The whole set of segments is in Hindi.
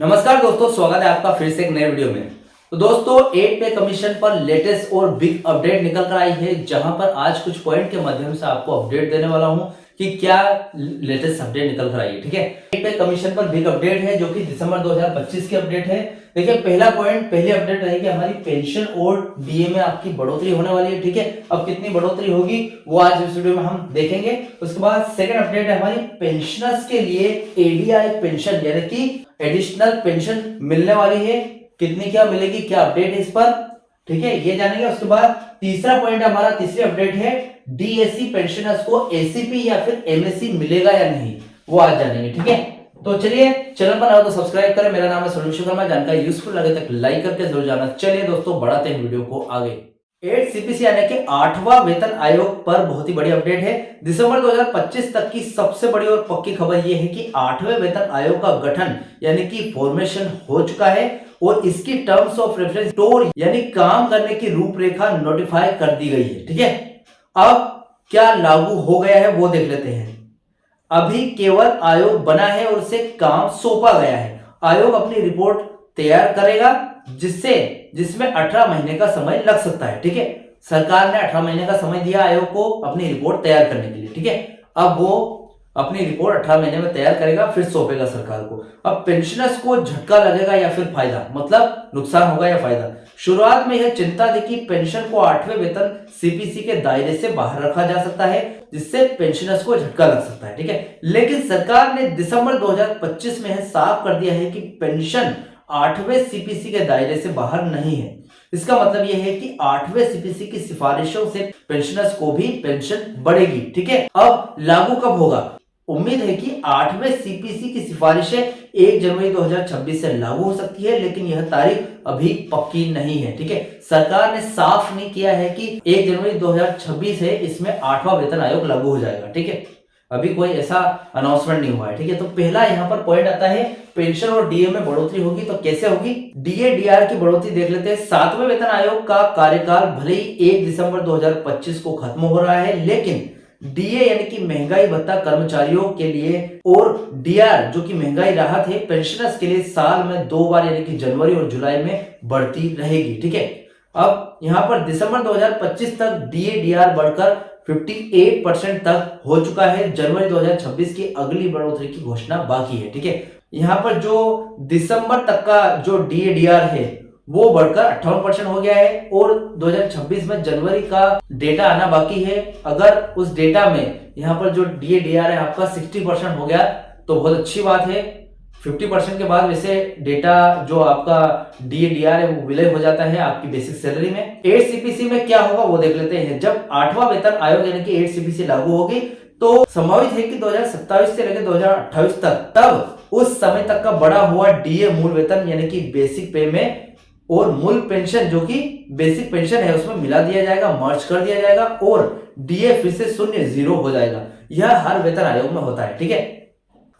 नमस्कार दोस्तों, स्वागत है आपका फिर से एक नए वीडियो में। तो दोस्तों, 8 पे कमीशन पर लेटेस्ट और बिग अपडेट निकल कर आई है, जहां पर आज कुछ पॉइंट के माध्यम से आपको अपडेट देने वाला हूं कि क्या लेटेस्ट अपडेट निकल कर आई है। ठीक है, 8 पे कमीशन पर बिग अपडेट है जो कि दिसंबर 2025 की अपडेट है। देखिए, पहला पॉइंट, पहली अपडेट रहेगी हमारी पेंशन और डीए में आपकी बढ़ोतरी होने वाली है। ठीक है, अब कितनी बढ़ोतरी होगी वो आज इस वीडियो में हम देखेंगे। उसके बाद सेकंड अपडेट है हमारी पेंशनर्स के लिए एडीआई पेंशन यानी कि एडिशनल पेंशन मिलने वाली है। कितनी क्या मिलेगी, क्या अपडेट है इस पर, ठीक है, ये जानेंगे। उसके बाद तीसरा पॉइंट हमारा, तीसरी अपडेट है डीएससी पेंशनर्स को एसीपी या फिर एमएससी मिलेगा या नहीं, वो आज जानेंगे। ठीक है, तो चलिए, चैनल पर आओ तो सब्सक्राइब करें। मेरा नाम है सोनू विश्वकर्मा। जानकारी यूजफुल लगे तक लाइक करके जरूर जाना। चलिए दोस्तों, बढ़ाते हैं वीडियो को आगे। 8 सीपीसी यानी कि 8वां वेतन आयोग पर बहुत ही बड़ी अपडेट है। दिसंबर 2025 तक की सबसे बड़ी और पक्की खबर यह है कि 8वें वेतन आयोग का गठन यानी कि फॉर्मेशन हो चुका है और इसकी टर्म्स ऑफ रेफरेंस टोर यानी काम करने की रूपरेखा नोटिफाई कर दी गई है। ठीक है, अब क्या लागू हो गया है वो देख लेते हैं। अभी केवल आयोग बना है और उसे काम सौंपा गया है। आयोग अपनी रिपोर्ट तैयार करेगा जिसमें 18 महीने का समय लग सकता है। ठीक है, सरकार ने 18 महीने का समय दिया आयोग को अपनी रिपोर्ट तैयार करने के लिए। ठीक है, अब वो अपनी रिपोर्ट 18 महीने में तैयार करेगा, फिर सौंपेगा सरकार को। अब पेंशनर्स को झटका लगेगा या फिर फायदा, मतलब नुकसान होगा या फायदा। शुरुआत में यह चिंता थी कि पेंशन को 8वें वेतन सीपीसी के दायरे से बाहर रखा जा सकता है, जिससे पेंशनर्स को झटका लग सकता है। ठीक है, लेकिन सरकार ने दिसंबर 2025 में साफ कर दिया है कि पेंशन 8वें सीपीसी के दायरे से बाहर नहीं है। इसका मतलब यह है कि 8वें सीपीसी की सिफारिशों से पेंशनर्स को भी पेंशन बढ़ेगी। ठीक है, अब लागू कब होगा? उम्मीद है कि 8वें सीपीसी की सिफारिशें 1 जनवरी 2026 से लागू हो सकती है, लेकिन यह तारीख अभी पक्की नहीं है। ठीक है, सरकार ने साफ नहीं किया है कि 1 जनवरी 2026 है, इसमें 8वां वेतन आयोग लागू हो जाएगा। ठीक है, अभी कोई ऐसा अनाउंसमेंट नहीं हुआ है। ठीक है, तो पहला यहाँ पर पॉइंट आता है, पेंशन और डीए में बढ़ोतरी होगी तो कैसे होगी। डीए डीआर की बढ़ोतरी देख लेते हैं। 7वें वेतन आयोग का कार्यकाल भले ही 1 दिसंबर 2025 को खत्म हो रहा है, लेकिन डीए यानी कि महंगाई भत्ता कर्मचारियों के लिए और डीआर जो कि महंगाई राहत है पेंशनर्स के लिए साल में 2 बार यानी कि जनवरी और जुलाई में बढ़ती रहेगी। ठीक है, अब यहां पर दिसंबर 2025 तक डीए डीआर बढ़कर 58% तक हो चुका है। जनवरी 2026 की अगली बढ़ोतरी की घोषणा बाकी है। ठीक है, यहां पर जो दिसंबर तक का जो डीए डीआर है वो बढ़कर 58% हो गया है और 2026 में जनवरी का डेटा आना बाकी है। अगर उस डेटा में यहाँ पर जो डीए डीआर है आपका 60% हो गया तो बहुत अच्छी बात है। 50% के बाद वैसे डेटा जो आपका डीए डीआर है वो विलय हो जाता है आपकी बेसिक सैलरी में। 8 सीपीसी में क्या होगा वो देख लेते हैं। जब 8वां वेतन आयोग यानी कि 8 सीपीसी लागू होगी तो संभावित है कि 2027 से लेकर 2028 तक, तब उस समय तक का बढ़ा हुआ डीए मूल वेतन यानी कि बेसिक पे में और मूल पेंशन जो कि बेसिक पेंशन है उसमें मिला दिया जाएगा, मर्ज कर दिया जाएगा और डीए फिर से शून्य जीरो हो जाएगा। यह हर वेतन आयोग में होता है। ठीक है,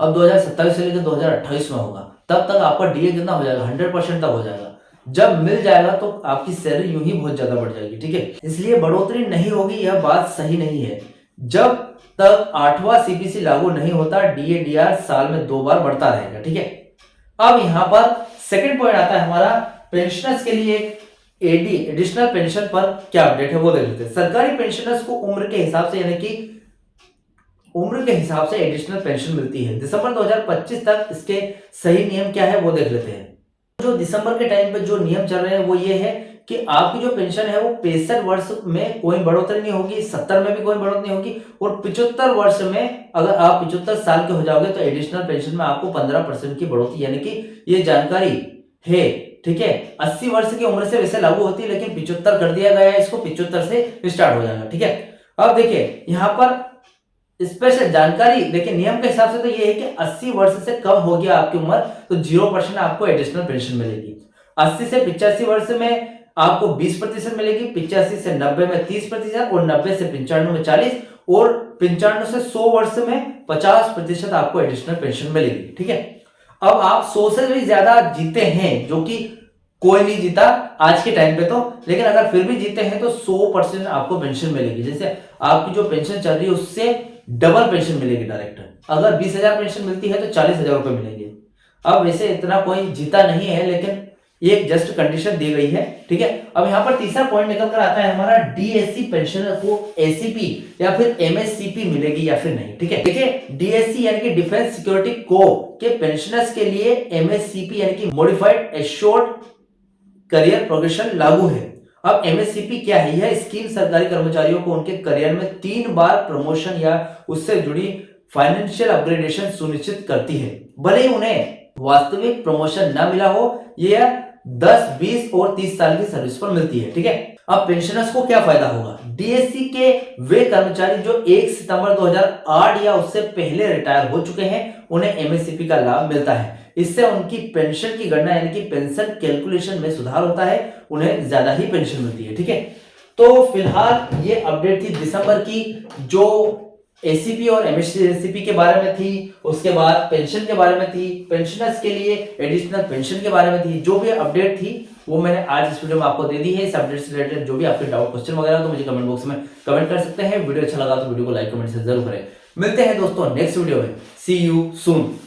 अब 2027 से लेकर 2028 में होगा, तब तक आपका डीए कितना हो जाएगा, 100% तक हो जाएगा। जब मिल जाएगा तो आपकी सैलरी यूं ही बहुत ज्यादा बढ़ जाएगी। ठीक है, इसलिए बढ़ोतरी नहीं होगी, यह बात सही नहीं है। जब तक 8वां सीपीसी लागू नहीं होता डीए डीआर साल में 2 बार बढ़ता रहेगा। ठीक है, अब यहां पर सेकंड पॉइंट आता है हमारा, पेंशनर्स के लिए एडी एडिशनल पेंशन पर क्या अपडेट है वो देख लेते हैं। सरकारी पेंशनर्स को उम्र के हिसाब से यानी कि उम्र के हिसाब से एडिशनल पेंशन मिलती है। दिसंबर 2025 तक इसके सही नियम क्या है वो देख लेते हैं। जो दिसंबर के टाइम पे जो नियम चल रहे हैं वो ये है कि आपकी जो पेंशन है वो 65 वर्ष में कोई बढ़ोतरी नहीं होगी, 70 में भी कोई बढ़ोतरी नहीं होगी और 75 वर्ष में अगर आप 75 साल के हो जाओगे तो एडिशनल पेंशन में आपको 15% की बढ़ोतरी यानी कि ये जानकारी है। ठीक है, 80 वर्ष की उम्र से वैसे लागू होती है लेकिन 75 कर दिया गया है, इसको 75 से स्टार्ट हो जाएगा। ठीक है, अब देखिए यहाँ पर स्पेशल जानकारी देखिए, नियम के हिसाब से तो ये है कि 80 वर्ष से कम हो गया आपकी उम्र तो 0% आपको एडिशनल पेंशन मिलेगी। 80 से 85 वर्ष में आपको 20% मिलेगी, 85 से 90 में 30% और 90 से 95 में 40 और 95 से 100 वर्ष में 50% आपको एडिशनल पेंशन मिलेगी। ठीक है, अब आप 100 से भी ज्यादा जीते हैं, जो कि कोई नहीं जीता आज के टाइम पे तो, लेकिन अगर फिर भी जीते हैं तो 100% आपको पेंशन मिलेगी। जैसे आपकी जो पेंशन चल रही है उससे डबल पेंशन मिलेगी डायरेक्ट। अगर 20,000 पेंशन मिलती है तो 40,000 रुपए मिलेंगे। अब वैसे इतना कोई जीता नहीं है, लेकिन ये एक जस्ट कंडीशन दी गई है, ठीक है। अब यहाँ पर तीसरा पॉइंट निकल कर आता है हमारा, डीएससी पेंशनर को एसीपी या फिर एमएससीपी मिलेगी या फिर नहीं, ठीक है। देखिए डीएससी यानी कि डिफेंस सिक्योरिटी कोर के पेंशनर्स के लिए एमएससीपी यानी कि मॉडिफाइड एश्योर्ड करियर प्रोग्रेशन लागू है। अब एमएससीपी क्या है? यह स्कीम सरकारी कर्मचारियों को उनके करियर में 3 बार प्रमोशन या उससे जुड़ी फाइनेंशियल अपग्रेडेशन सुनिश्चित करती है, भले ही उन्हें वास्तविक प्रमोशन ना मिला हो। यह 10, 20 और 30 साल की सर्विस पर मिलती है, ठीक है। अब पेंशनर्स को क्या फायदा होगा? डीएससी के वे कर्मचारी जो 1 सितंबर 2008 या उससे पहले रिटायर हो चुके हैं, उन्हें एमएससीपी का लाभ मिलता है। इससे उनकी पेंशन की गणना यानी कि पेंशन कैलकुलेशन में सुधार होता है, उन्हें ज्यादा ही पेंशन मिलती है, ठीक है। तो फिलहाल ये अपडेट थी दिसंबर की, जो एसीपी और एमएससीपी के बारे में थी, उसके बाद पेंशन के बारे में थी, पेंशनर्स के लिए एडिशनल पेंशन के बारे में थी। जो भी अपडेट थी वो मैंने आज इस वीडियो में आपको दे दी है। इस अपडेट से रिलेटेड जो भी आपके डाउट, क्वेश्चन वगैरह तो मुझे कमेंट बॉक्स में कमेंट कर सकते हैं। वीडियो अच्छा लगा तो वीडियो को लाइक कमेंट से जरूर करें। मिलते हैं दोस्तों नेक्स्ट वीडियो में। सी यू सून।